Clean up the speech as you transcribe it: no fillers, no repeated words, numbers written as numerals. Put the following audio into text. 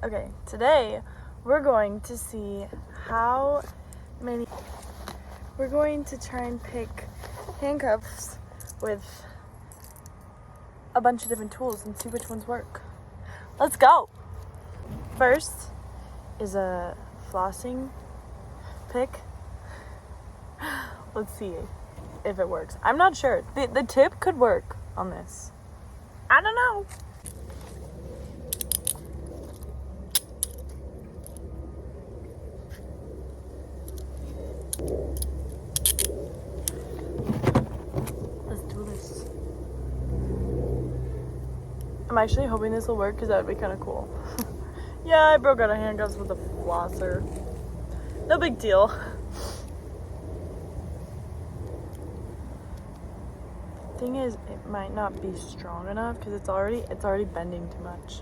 Okay, today we're going to see how many. We're going to try and pick handcuffs with a bunch of different tools and see which ones work. Let's go! First is a flossing pick. Let's see if it works. I'm not sure. The tip could work on this. I don't know. Let's do this. I'm actually hoping this will work because that would be kind of cool. Yeah, I broke out of handcuffs with a flosser. No big deal. Thing is, it might not be strong enough because it's already bending too much.